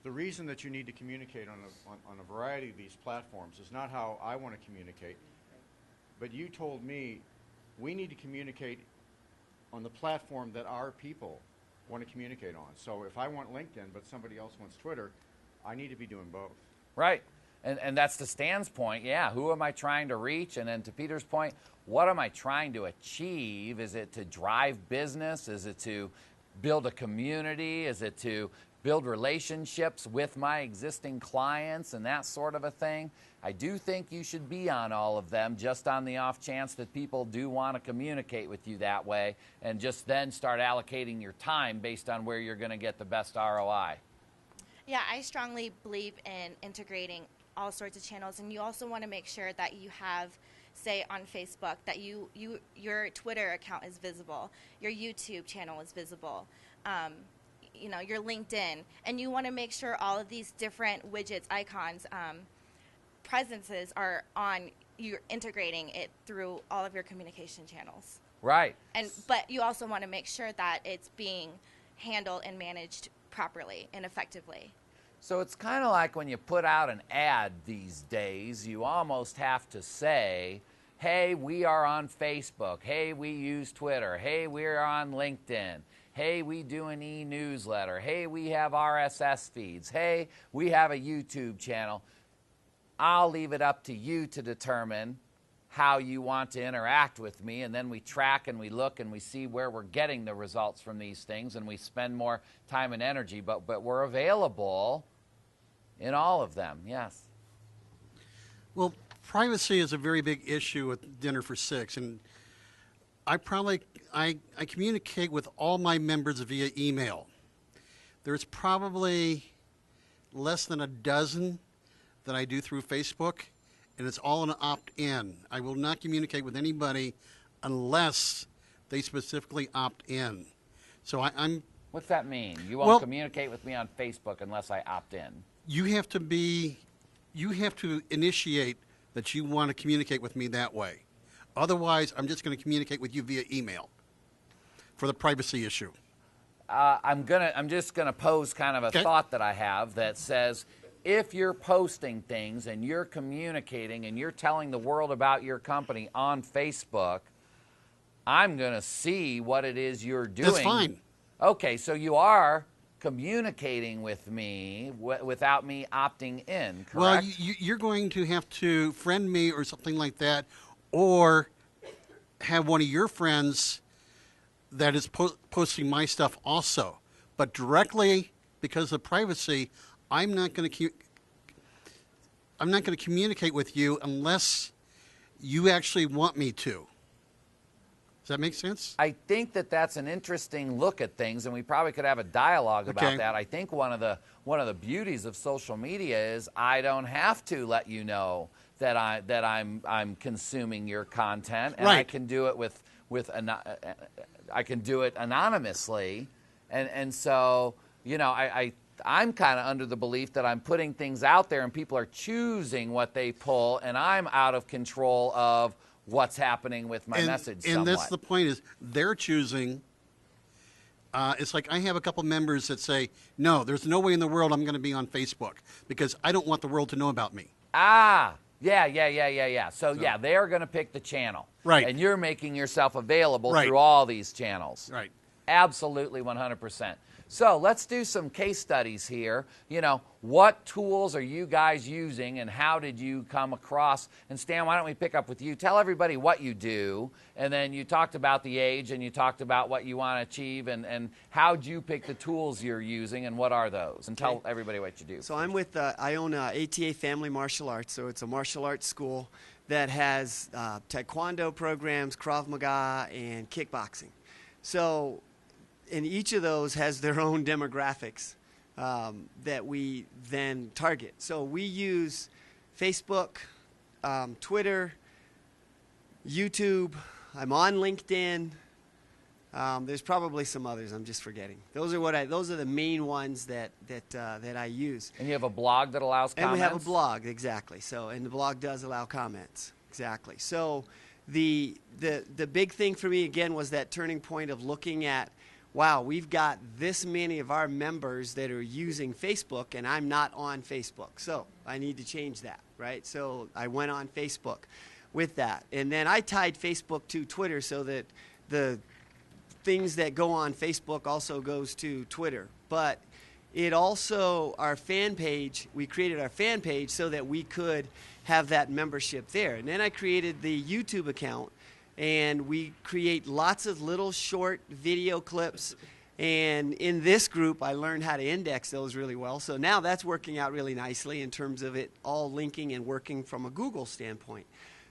the reason that you need to communicate on a variety of these platforms is not how I want to communicate, but you told me we need to communicate on the platform that our people want to communicate on. So if I want LinkedIn but somebody else wants Twitter, I need to be doing both. Right. And that's to Stan's point. Yeah, who am I trying to reach? And then to Peter's point, what am I trying to achieve? Is it to drive business? Is it to build a community? Is it to build relationships with my existing clients and that sort of a thing? I do think you should be on all of them, just on the off chance that people do want to communicate with you that way, and just then start allocating your time based on where you're going to get the best ROI. Yeah, I strongly believe in integrating all sorts of channels, and you also want to make sure that you have, say, on Facebook, that your Twitter account is visible, your YouTube channel is visible, you know, your LinkedIn, and you want to make sure all of these different widgets, icons, presences are on. You're integrating it through all of your communication channels. Right. But you also want to make sure that it's being handled and managed properly and effectively. So it's kind of like when you put out an ad these days, you almost have to say, hey, we are on Facebook. Hey, we use Twitter. Hey, we're on LinkedIn. Hey, we do an e-newsletter. Hey, we have RSS feeds. Hey, we have a YouTube channel. I'll leave it up to you to determine how you want to interact with me, and then we track and we look and we see where we're getting the results from these things, and we spend more time and energy, but we're available in all of them. Yes. Well, privacy is a very big issue with Dinner for Six, and I communicate with all my members via email. There's probably less than a dozen that I do through Facebook, and it's all an opt-in. I will not communicate with anybody unless they specifically opt in. So I'm... What's that mean? You won't communicate with me on Facebook unless I opt in? You have to initiate that you want to communicate with me that way. Otherwise, I'm just going to communicate with you via email for the privacy issue. I'm just gonna pose kind of a thought that I have that says, if you're posting things and you're communicating and you're telling the world about your company on Facebook, I'm going to see what it is you're doing. That's fine. Okay, so you are communicating with me without me opting in, correct? Well, you're going to have to friend me or something like that, or have one of your friends that is posting my stuff also. But directly, because of privacy, I'm not going to communicate with you unless you actually want me to. Does that make sense? I think that that's an interesting look at things, and we probably could have a dialogue about that. I think one of the beauties of social media is I don't have to let you know that I'm consuming your content, and I can do it I can do it anonymously, and so you know I'm kind of under the belief that I'm putting things out there and people are choosing what they pull, and I'm out of control of what's happening with my message somewhat. And that's the point, is they're choosing. It's like I have a couple members that say, no, there's no way in the world I'm going to be on Facebook because I don't want the world to know about me. Ah, yeah. So yeah, they're going to pick the channel. Right. And you're making yourself available through all these channels. Right. Absolutely, 100%. So let's do some case studies here. You know, what tools are you guys using and how did you come across? And Stan, why don't we pick up with you? Tell everybody what you do, and then you talked about the age and you talked about what you want to achieve, and how'd you pick the tools you're using and what are those? And tell everybody what you do. So I'm with, I own ATA Family Martial Arts, so it's a martial arts school that has taekwondo programs, Krav Maga, and kickboxing. So, and each of those has their own demographics that we then target. So we use Facebook, Twitter, YouTube. I'm on LinkedIn. There's probably some others I'm just forgetting. Those are the main ones that I use. And you have a blog that allows comments? And we have a blog, exactly. So, and the blog does allow comments, exactly. So the big thing for me again was that turning point of looking at wow, we've got this many of our members that are using Facebook, and I'm not on Facebook. So I need to change that, right? So I went on Facebook with that. And then I tied Facebook to Twitter so that the things that go on Facebook also goes to Twitter. But it also, our fan page, we created our fan page so that we could have that membership there. And then I created the YouTube account, and we create lots of little short video clips. And in this group, I learned how to index those really well. So now that's working out really nicely in terms of it all linking and working from a Google standpoint.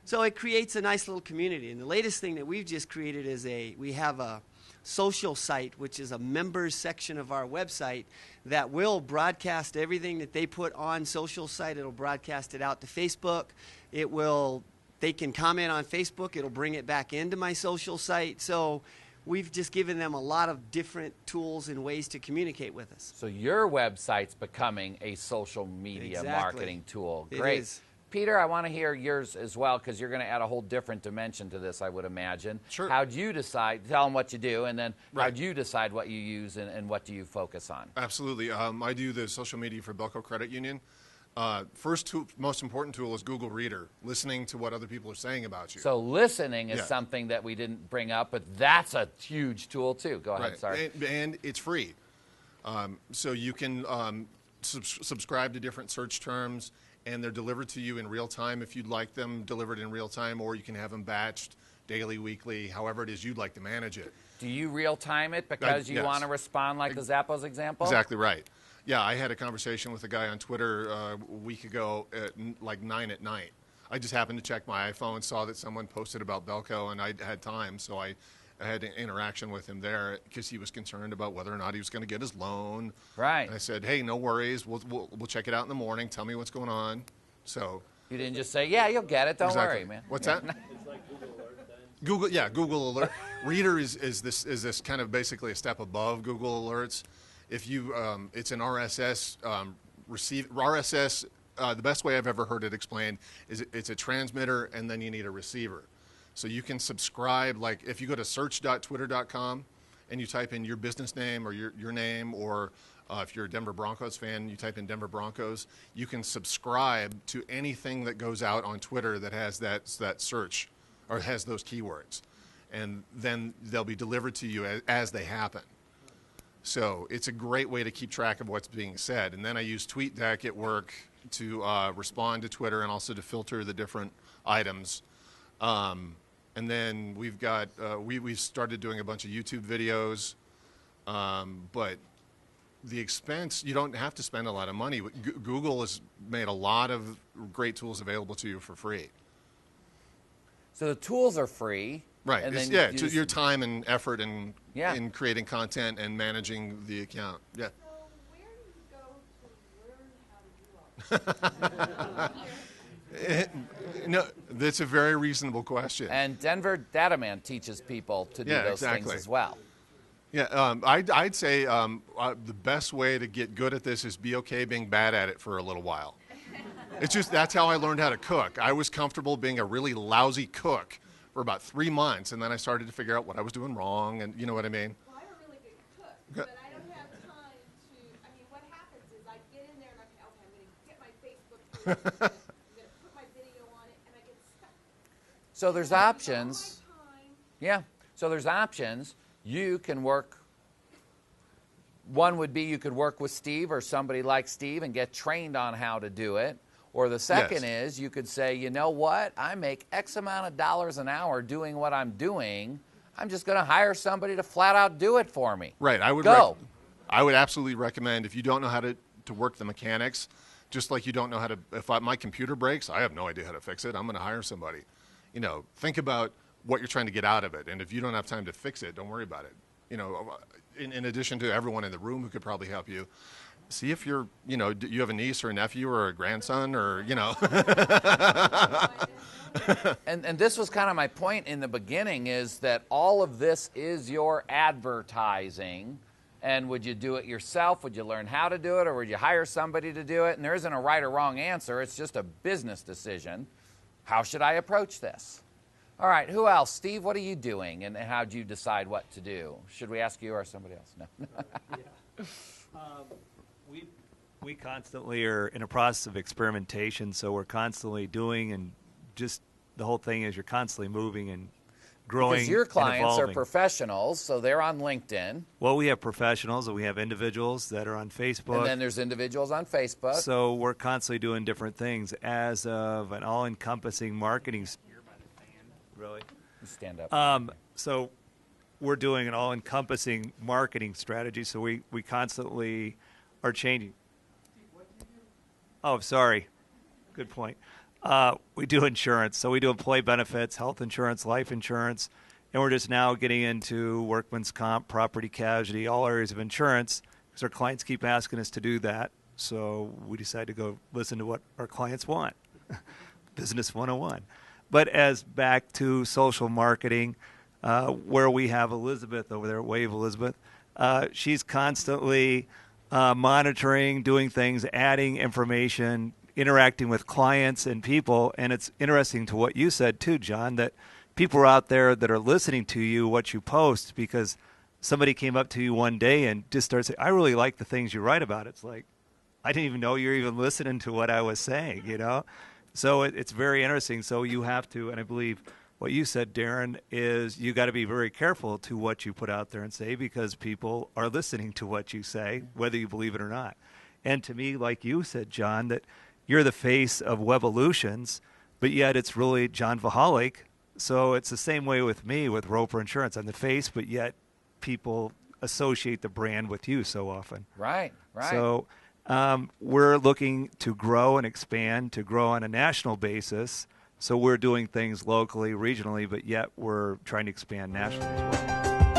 So it creates a nice little community. And the latest thing that we've just created is we have a social site, which is a members section of our website that will broadcast everything that they put on social site. It'll broadcast it out to Facebook. They can comment on Facebook. It'll bring it back into my social site. So we've just given them a lot of different tools and ways to communicate with us. So your website's becoming a social media marketing tool. Great. It is. Peter, I want to hear yours as well, because you're going to add a whole different dimension to this, I would imagine. Sure. How'd you decide? Tell them what you do, and then Right. how'd you decide what you use and what do you focus on? Absolutely. I do the social media for Belco Credit Union. Most important tool is Google Reader, listening to what other people are saying about you. So listening is Yeah. something that we didn't bring up, but that's a huge tool too. Go ahead, Right. sorry. And it's free. So you can subscribe to different search terms, and they're delivered to you in real time if you'd like them delivered in real time, or you can have them batched daily, weekly, however it is you'd like to manage it. Do you real time it because you yes. want to respond like the Zappos example? Exactly right. Yeah, I had a conversation with a guy on Twitter a week ago at like 9 at night. I just happened to check my iPhone, saw that someone posted about Belco, and I had time, so I had an interaction with him there because he was concerned about whether or not he was going to get his loan. Right. And I said, hey, no worries. We'll check it out in the morning. Tell me what's going on. So You didn't just say, yeah, you'll get it. Don't exactly. worry, man. What's that? Google Alert. Reader is this kind of basically a step above Google Alerts. If you, it's an RSS RSS. The best way I've ever heard it explained is it's a transmitter and then you need a receiver. So you can subscribe, like if you go to search.twitter.com and you type in your business name or your name, or if you're a Denver Broncos fan, you type in Denver Broncos, you can subscribe to anything that goes out on Twitter that has that search or has those keywords. And then they'll be delivered to you as they happen. So it's a great way to keep track of what's being said. And then I use TweetDeck at work to respond to Twitter and also to filter the different items. And then we've got, we've started doing a bunch of YouTube videos, but the expense, you don't have to spend a lot of money. Google has made a lot of great tools available to you for free. So the tools are free. Right. And It's, then yeah, you to just- your time and effort in Yeah. creating content and managing the account. Yeah. So where do you go to learn how to do all this? No, that's a very reasonable question. And Denver Dataman teaches people to do Yeah, those things exactly. as well. Yeah, I'd say the best way to get good at this is be okay being bad at it for a little while. It's just, that's how I learned how to cook. I was comfortable being a really lousy cook for about 3 months, and then I started to figure out what I was doing wrong, and you know what I mean? Well, I'm a really good cook, but I don't have time to, I mean, what happens is I get in there and I'm going to get my Facebook page, I'm going to put my video on it, and I get stuck. So there's I use all options. my time. Yeah. So there's options. You can work. One would be you could work with Steve or somebody like Steve and get trained on how to do it. Or the second is you could say, you know what? I make X amount of dollars an hour doing what I'm doing. I'm just going to hire somebody to flat out do it for me. Right. I would absolutely recommend, if you don't know how to work the mechanics, just like you don't know how to, if my computer breaks, I have no idea how to fix it. I'm going to hire somebody. You know, think about what you're trying to get out of it. And if you don't have time to fix it, don't worry about it. You know, in addition to everyone in the room who could probably help you, see if you're, you know, you have a niece or a nephew or a grandson or, you know. And this was kind of my point in the beginning, is that all of this is your advertising. And would you do it yourself? Would you learn how to do it? Or would you hire somebody to do it? And there isn't a right or wrong answer. It's just a business decision. How should I approach this? All right, who else? Steve, what are you doing, and how do you decide what to do? Should we ask you or somebody else? No. We constantly are in a process of experimentation, so we're constantly doing, and just the whole thing is you're constantly moving and growing. Because your and clients are evolving. professionals, so they're on LinkedIn. Well, we have professionals and we have individuals that are on Facebook. And then there's individuals on Facebook. So we're constantly doing different things as of an all-encompassing marketing. Really? Stand up. So we're doing an all-encompassing marketing strategy. So we constantly are changing. Oh, sorry. Good point. We do insurance. So we do employee benefits, health insurance, life insurance, and we're just now getting into workman's comp, property casualty, all areas of insurance, because our clients keep asking us to do that. So we decided to go listen to what our clients want. Business 101. But as back to social marketing, where we have Elizabeth over there, Wave Elizabeth, she's constantly monitoring, doing things, adding information, interacting with clients and people. And it's interesting to what you said too, John, that people are out there that are listening to you, what you post, because somebody came up to you one day and just started saying, I really like the things you write about. It's like, I didn't even know you're even listening to what I was saying, you know? So it's very interesting. So you have to, and I believe what you said, Darren, is you got to be very careful to what you put out there and say, because people are listening to what you say, whether you believe it or not. And to me, like you said, John, that you're the face of Webolutions, but yet it's really John Vahalik. So it's the same way with me with Roper Insurance. I'm the face, but yet people associate the brand with you so often. Right. So we're looking to grow and expand, to grow on a national basis. So we're doing things locally, regionally, but yet we're trying to expand nationally as well.